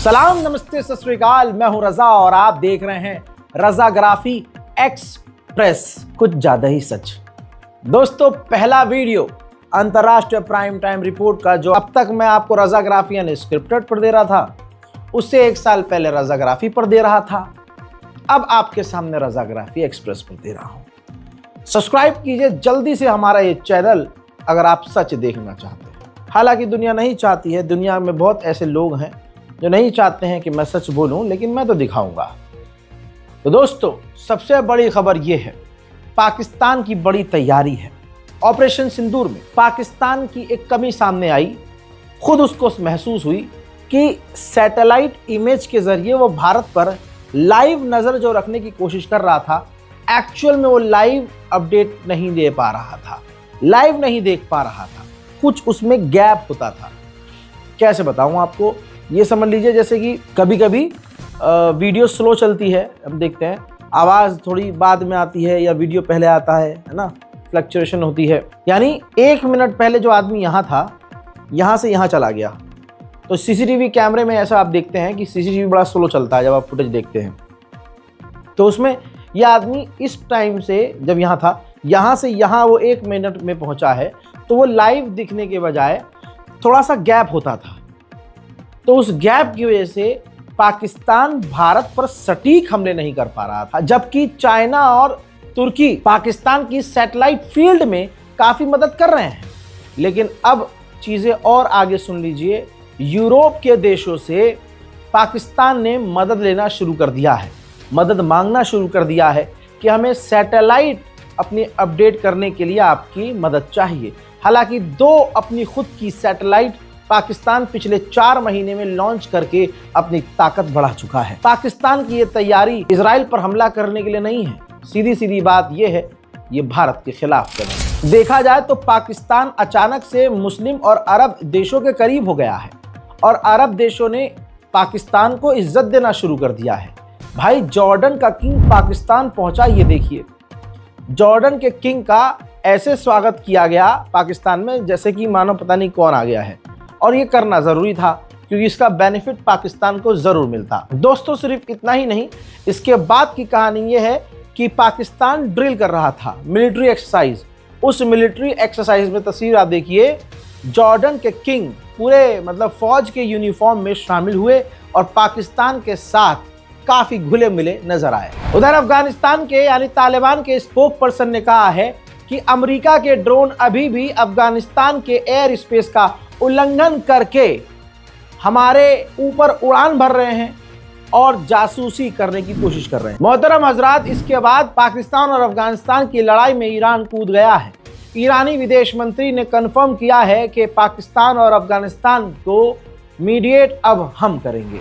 सलाम, नमस्ते, सत श्री अकाल। मैं हूं रजा और आप देख रहे हैं रजाग्राफी एक्सप्रेस, कुछ ज्यादा ही सच। दोस्तों, पहला वीडियो अंतर्राष्ट्रीय प्राइम टाइम रिपोर्ट का, जो अब तक मैं आपको रजाग्राफी यानी स्क्रिप्टेड पर दे रहा था, उससे एक साल पहले रजाग्राफी पर दे रहा था। अब आपके सामने रजाग्राफी एक्सप्रेस पर दे रहा हूं। सब्सक्राइब कीजिए जल्दी से हमारा ये चैनल अगर आप सच देखना चाहते हैं। हालांकि दुनिया नहीं चाहती है, दुनिया में बहुत ऐसे लोग हैं जो नहीं चाहते हैं कि मैं सच बोलूं, लेकिन मैं तो दिखाऊंगा। तो दोस्तों, सबसे बड़ी खबर यह है, पाकिस्तान की बड़ी तैयारी है। ऑपरेशन सिंदूर में पाकिस्तान की एक कमी सामने आई। खुद उसको महसूस हुई कि सैटेलाइट इमेज के जरिए वो भारत पर लाइव नज़र जो रखने की कोशिश कर रहा था, एक्चुअल में वो लाइव अपडेट नहीं दे पा रहा था, लाइव नहीं देख पा रहा था, कुछ उसमें गैप होता था। कैसे बताऊं आपको, ये समझ लीजिए जैसे कि कभी कभी वीडियो स्लो चलती है, हम देखते हैं आवाज़ थोड़ी बाद में आती है या वीडियो पहले आता है ना, फ्लक्चुएशन होती है। यानी 1 मिनट पहले जो आदमी यहाँ था, यहाँ से यहाँ चला गया। तो सीसीटीवी कैमरे में ऐसा आप देखते हैं कि सीसीटीवी बड़ा स्लो चलता है जब आप फुटेज देखते हैं। तो उसमें यह आदमी इस टाइम से जब यहाँ था, यहाँ से यहाँ वो 1 मिनट में पहुँचा है, तो वो लाइव दिखने के बजाय थोड़ा सा गैप होता था। तो उस गैप की वजह से पाकिस्तान भारत पर सटीक हमले नहीं कर पा रहा था, जबकि चाइना और तुर्की पाकिस्तान की सैटेलाइट फील्ड में काफ़ी मदद कर रहे हैं। लेकिन अब चीज़ें और आगे सुन लीजिए, यूरोप के देशों से पाकिस्तान ने मदद लेना शुरू कर दिया है, मदद मांगना शुरू कर दिया है कि हमें सैटेलाइट अपनी अपडेट करने के लिए आपकी मदद चाहिए। हालांकि 2 अपनी खुद की सैटेलाइट पाकिस्तान पिछले 4 महीने में लॉन्च करके अपनी ताकत बढ़ा चुका है। पाकिस्तान की ये तैयारी इजराइल पर हमला करने के लिए नहीं है, सीधी सीधी बात ये है, ये भारत के खिलाफ करना। देखा जाए तो पाकिस्तान अचानक से मुस्लिम और अरब देशों के करीब हो गया है और अरब देशों ने पाकिस्तान को इज्जत देना शुरू कर दिया है। भाई, जॉर्डन का किंग पाकिस्तान पहुंचा, ये देखिए, जॉर्डन के किंग का ऐसे स्वागत किया गया पाकिस्तान में जैसे कि मानो पता नहीं कौन आ गया है। और ये करना ज़रूरी था क्योंकि इसका बेनिफिट पाकिस्तान को ज़रूर मिलता। दोस्तों, सिर्फ इतना ही नहीं, इसके बाद की कहानी ये है कि पाकिस्तान ड्रिल कर रहा था, मिलिट्री एक्सरसाइज। उस मिलिट्री एक्सरसाइज में तस्वीर आप देखिए, जॉर्डन के किंग पूरे मतलब फौज के यूनिफॉर्म में शामिल हुए और पाकिस्तान के साथ काफ़ी घुले मिले नजर आए। उधर अफगानिस्तान के यानी तालिबान के स्पोक पर्सन ने कहा है कि अमेरिका के ड्रोन अभी भी अफगानिस्तान के एयर स्पेस का उल्लंघन करके हमारे ऊपर उड़ान भर रहे हैं और जासूसी करने की कोशिश कर रहे हैं। मोहतरम हजरात, इसके बाद पाकिस्तान और अफगानिस्तान की लड़ाई में ईरान कूद गया है। ईरानी विदेश मंत्री ने कंफर्म किया है कि पाकिस्तान और अफगानिस्तान को मीडिएट अब हम करेंगे।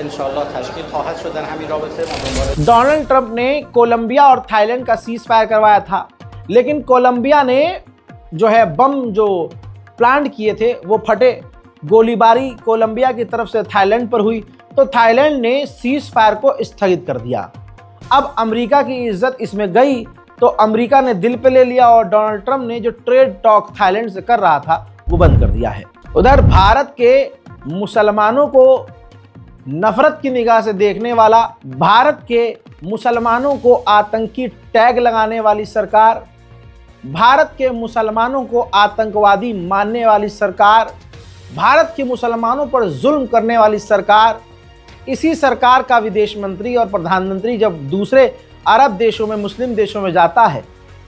इंशाअल्लाह तश्कील ख्वाहिश शुदा हमी रबते। डोनाल्ड ट्रंप ने कोलंबिया और थाईलैंड का सीज फायर करवाया था, लेकिन कोलंबिया ने जो है बम जो प्लांट किए थे वो फटे। गोलीबारी कोलंबिया की तरफ से थाईलैंड पर हुई तो थाईलैंड ने सीज फायर को स्थगित कर दिया। अब अमेरिका की इज्जत इसमें गई तो अमेरिका ने दिल पे ले लिया और डोनाल्ड ट्रंप ने जो ट्रेड टॉक थाईलैंड से कर रहा था वो बंद कर दिया है। उधर भारत के मुसलमानों को नफरत की निगाह से देखने वाला, भारत के मुसलमानों को आतंकी टैग लगाने वाली सरकार, भारत के मुसलमानों को आतंकवादी मानने वाली सरकार, भारत के मुसलमानों पर जुल्म करने वाली सरकार, इसी सरकार का विदेश मंत्री और प्रधानमंत्री जब दूसरे अरब देशों में, मुस्लिम देशों में जाता है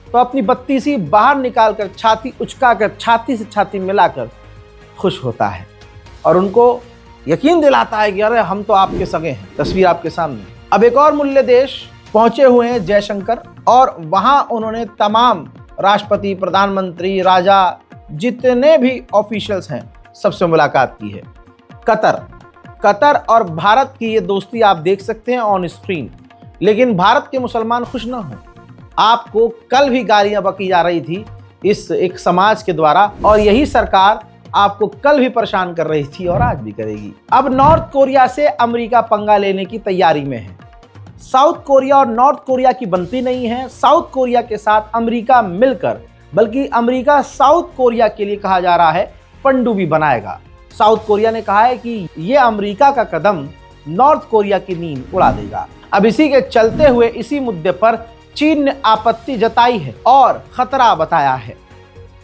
तो अपनी बत्तीसी बाहर निकालकर छाती उचकाकर छाती से छाती मिलाकर खुश होता है और उनको यकीन दिलाता है कि अरे हम तो आपके सगे हैं। तस्वीर आपके सामने। अब एक और मूल्य देश पहुंचे हुए हैं जयशंकर, और वहां उन्होंने तमाम राष्ट्रपति, प्रधानमंत्री, राजा, जितने भी ऑफिशियल्स हैं सबसे मुलाकात की है। कतर और भारत की ये दोस्ती आप देख सकते हैं ऑन स्क्रीन। लेकिन भारत के मुसलमान खुश ना हो। आपको कल भी गालियां बकी जा रही थी इस एक समाज के द्वारा, और यही सरकार आपको कल भी परेशान कर रही थी और आज भी करेगी। अब नॉर्थ कोरिया से अमेरिका पंगा लेने की तैयारी में है। साउथ कोरिया और नॉर्थ कोरिया की बनती नहीं है। साउथ कोरिया के साथ अमेरिका मिलकर, बल्कि अमेरिका साउथ कोरिया के लिए कहा जा रहा है पनडुब्बी बनाएगा। साउथ कोरिया ने कहा है कि यह अमेरिका का कदम नॉर्थ कोरिया की नींद उड़ा देगा। अब इसी के चलते हुए इसी मुद्दे पर चीन ने आपत्ति जताई है और खतरा बताया है।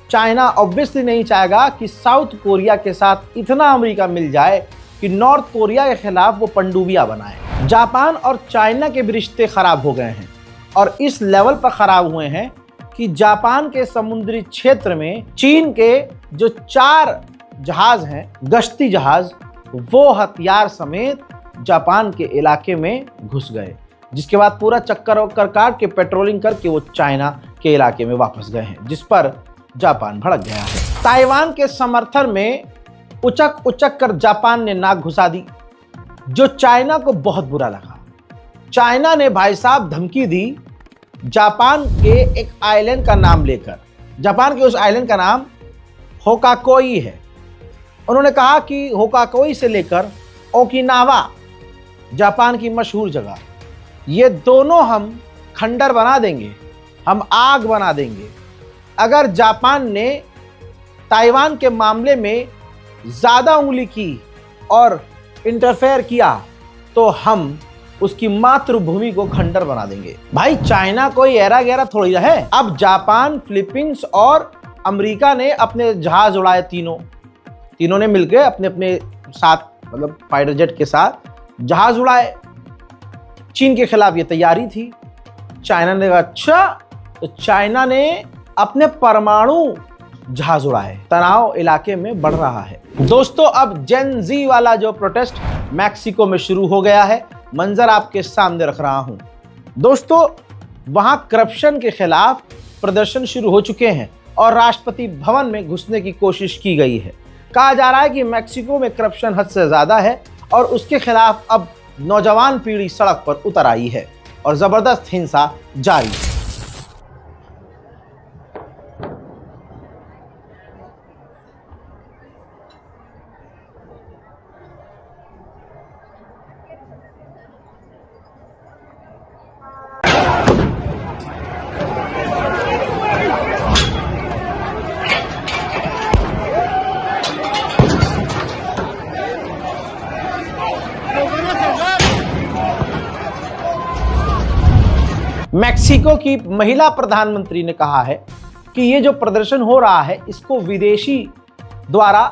चाइना ऑब्वियसली नहीं चाहेगा कि साउथ कोरिया के साथ इतना अमेरिका मिल जाए कि नॉर्थ कोरिया के खिलाफ वो पनडुब्बियां बनाए। जापान और चाइना के भी रिश्ते खराब हो गए हैं और इस लेवल पर खराब हुए हैं कि जापान के समुद्री क्षेत्र में चीन के जो 4 जहाज हैं, गश्ती जहाज, वो हथियार समेत जापान के इलाके में घुस गए, जिसके बाद पूरा चक्कर काट के पेट्रोलिंग करके वो चाइना के इलाके में वापस गए हैं, जिस पर जापान भड़क गया है। ताइवान के समर्थन में उचक उचक कर जापान ने नाक घुसा दी, जो चाइना को बहुत बुरा लगा। चाइना ने भाई साहब धमकी दी जापान के एक आइलैंड का नाम लेकर। जापान के उस आइलैंड का नाम होकाकोई है। उन्होंने कहा कि होकाकोई से लेकर ओकिनावा, जापान की मशहूर जगह, ये दोनों हम खंडर बना देंगे, हम आग बना देंगे अगर जापान ने ताइवान के मामले में ज़्यादा उंगली की और इंटरफेयर किया तो हम उसकी मातृभूमि को खंडर बना देंगे। भाई चाइना कोई एरा गैरा थोड़ी है। अब जापान, फिलीपींस और अमेरिका ने अपने जहाज उड़ाए, तीनों ने मिलकर अपने अपने साथ, मतलब फाइटर जेट के साथ जहाज उड़ाए। चीन के खिलाफ ये तैयारी थी। चाइना ने कहा अच्छा, तो चाइना ने अपने परमाणु जहाज उड़ाए। तनाव इलाके में बढ़ रहा है। दोस्तों अब जेन जी वाला जो प्रोटेस्ट मैक्सिको में शुरू हो गया है, मंजर आपके सामने रख रहा हूं। दोस्तों वहां करप्शन के खिलाफ प्रदर्शन शुरू हो चुके हैं और राष्ट्रपति भवन में घुसने की कोशिश की गई है। कहा जा रहा है कि मैक्सिको में करप्शन हद से ज्यादा है और उसके खिलाफ अब नौजवान पीढ़ी सड़क पर उतर आई है और जबरदस्त हिंसा जारी है। मैक्सिको की महिला प्रधानमंत्री ने कहा है कि ये जो प्रदर्शन हो रहा है इसको विदेशी द्वारा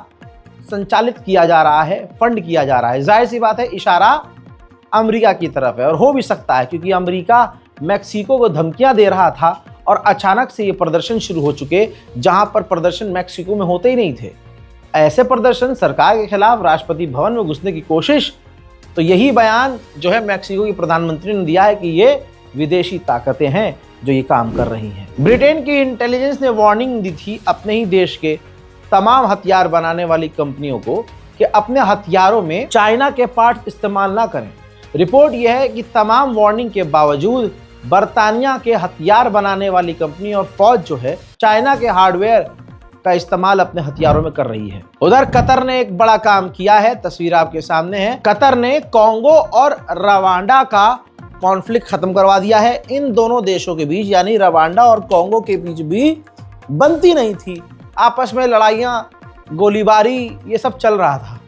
संचालित किया जा रहा है, फंड किया जा रहा है। जाहिर सी बात है इशारा अमेरिका की तरफ है और हो भी सकता है क्योंकि अमेरिका मैक्सिको को धमकियां दे रहा था और अचानक से ये प्रदर्शन शुरू हो चुके, जहां पर प्रदर्शन मैक्सिको में होते ही नहीं थे। ऐसे प्रदर्शन, सरकार के खिलाफ राष्ट्रपति भवन में घुसने की कोशिश, तो यही बयान जो है मैक्सिको की प्रधानमंत्री ने दिया है कि ये विदेशी ताकतें हैं जो ये काम कर रही हैं। ब्रिटेन की इंटेलिजेंस ने वार्निंग दी थी अपने ही देश के तमाम हथियार बनाने वाली कंपनियों को कि अपने हथियारों में चाइना के पार्ट्स इस्तेमाल ना करें। रिपोर्ट यह है कि तमाम वार्निंग के बावजूद बर्तानिया के हथियार बनाने वाली कंपनी और फौज जो है चाइना के हार्डवेयर का इस्तेमाल अपने हथियारों में कर रही है। उधर कतर ने एक बड़ा काम किया है, तस्वीर आपके सामने है। कतर ने कॉन्गो और रवांडा का कॉन्फ्लिक्ट खत्म करवा दिया है। इन दोनों देशों के बीच, यानी रवांडा और कॉन्गो के बीच भी बनती नहीं थी, आपस में लड़ाइयाँ, गोलीबारी, ये सब चल रहा था।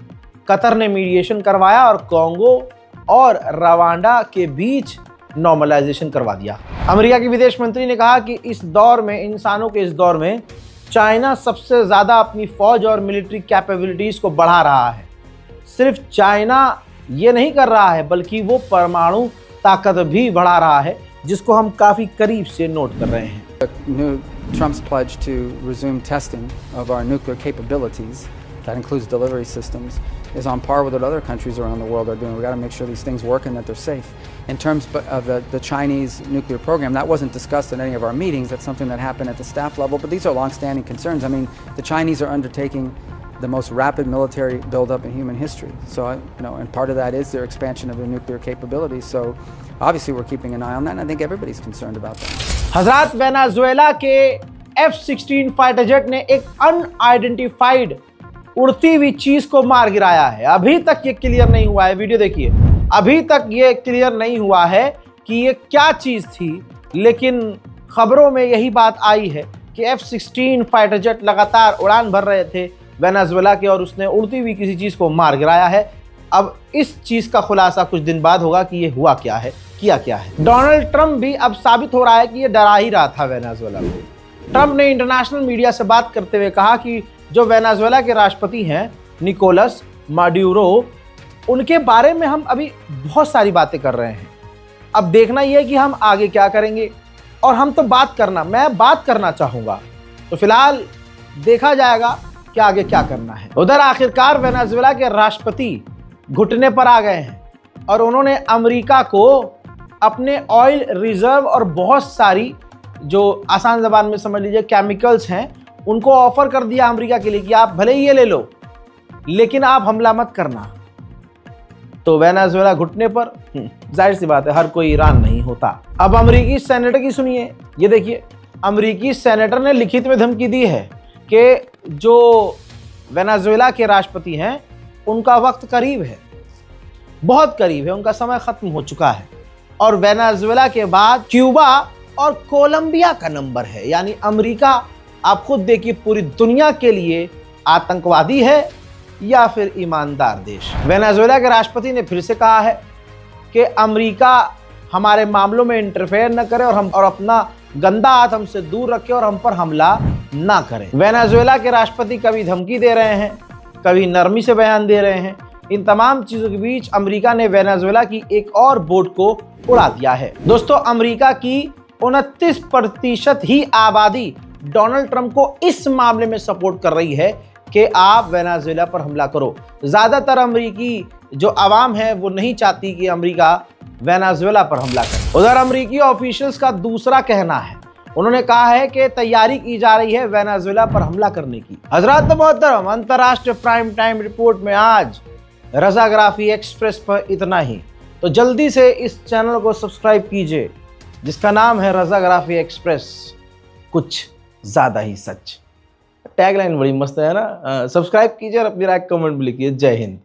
कतर ने मीडिएशन करवाया और कॉन्गो और रवांडा के बीच नॉर्मलाइजेशन करवा दिया। अमेरिका के विदेश मंत्री ने कहा कि इस दौर में, इंसानों के इस दौर में, चाइना सबसे ज़्यादा अपनी फौज और मिलिट्री कैपेबिलिटीज़ को बढ़ा रहा है। सिर्फ चाइना ये नहीं कर रहा है बल्कि वो परमाणु ताकत भी बढ़ा रहा है, जिसको हम काफ़ी करीब से नोट कर रहे हैं। Trump's pledge to resume testing of our nuclear capabilities, that includes delivery systems, is on par with what other countries around the world are doing. We got to make sure these things work and that they're safe. In terms of the Chinese nuclear program, that wasn't discussed in any of our meetings. That's something that happened at the staff level, but these are long-standing concerns. I mean, the Chinese are undertaking the most rapid military buildup in human history. So, and part of that is their expansion of their nuclear capabilities. So, obviously, we're keeping an eye on that, and I think everybody's concerned about that. हजरात, Venezuela के F-16 fighter jet ने एक unidentified उड़ती हुई चीज को मार गिराया है। अभी तक ये क्लियर नहीं हुआ है, वीडियो देखिए, अभी तक ये क्लियर नहीं हुआ है कि ये क्या चीज थी, लेकिन खबरों में यही बात आई है कि F-16 फाइटर जेट लगातार उड़ान भर रहे थे वेनेजुएला के और उसने उड़ती हुई किसी चीज को मार गिराया है। अब इस चीज का खुलासा कुछ दिन बाद होगा कि ये हुआ क्या है, किया क्या है। डोनाल्ड ट्रंप भी अब साबित हो रहा है कि ये डरा ही रहा था वेनेजुएला को। ट्रंप ने इंटरनेशनल मीडिया से बात करते हुए कहा कि जो वेनेजुएला के राष्ट्रपति हैं निकोलस माडुरो, उनके बारे में हम अभी बहुत सारी बातें कर रहे हैं। अब देखना यह है कि हम आगे क्या करेंगे, और हम तो मैं बात करना चाहूँगा, तो फिलहाल देखा जाएगा कि आगे क्या करना है। उधर आखिरकार वेनेजुएला के राष्ट्रपति घुटने पर आ गए हैं और उन्होंने अमेरिका को अपने ऑयल रिजर्व और बहुत सारी, जो आसान ज़बान में समझ लीजिए केमिकल्स हैं, उनको ऑफर कर दिया अमेरिका के लिए कि आप भले ही ये ले लो लेकिन आप हमला मत करना। तो वेनेजुएला घुटने पर, जाहिर सी बात है हर कोई ईरान नहीं होता। अब अमेरिकी सेनेटर की सुनिए, ये देखिए, अमेरिकी सेनेटर ने लिखित में धमकी दी है कि जो वेनेजुएला के राष्ट्रपति हैं उनका वक्त करीब है, बहुत करीब है, उनका समय खत्म हो चुका है और वेनेजुएला के बाद क्यूबा और कोलंबिया का नंबर है। यानी अमेरिका, आप खुद देखिए, पूरी दुनिया के लिए आतंकवादी है या फिर ईमानदार देश। वेनेजुएला के राष्ट्रपति ने फिर से कहा है कि अमेरिका हमारे मामलों में इंटरफेयर न करे और अपना गंदा हाथ हमसे दूर रखे और हम पर हमला ना करें। वेनेजुएला के राष्ट्रपति कभी धमकी दे रहे हैं, कभी नरमी से बयान दे रहे हैं। इन तमाम चीजों के बीच अमेरिका ने वेनेजुएला की एक और बोट को उड़ा दिया है। दोस्तों, अमेरिका की 29% ही आबादी डोनाल्ड ट्रंप को इस मामले में सपोर्ट कर रही है कि आप वेनेजुएला पर हमला करो। ज्यादातर अमेरिकी जो आवाम है वो नहीं चाहती कि अमेरिका वेनेजुएला पर हमला करे। उधर अमेरिकी ऑफिशियल्स का दूसरा कहना है, उन्होंने कहा है कि तैयारी की जा रही है वेनेजुएला पर हमला करने की। हजरात मोहतरम, अंतर्राष्ट्रीय प्राइम टाइम रिपोर्ट में आज रज़ाग्राफी एक्सप्रेस पर इतना ही। तो जल्दी से इस चैनल को सब्सक्राइब कीजिए जिसका नाम है रज़ाग्राफी एक्सप्रेस, कुछ ज़्यादा ही सच। टैगलाइन बड़ी मस्त है ना। सब्सक्राइब कीजिए और अपनी राय कमेंट में लिखिए। जय हिंद।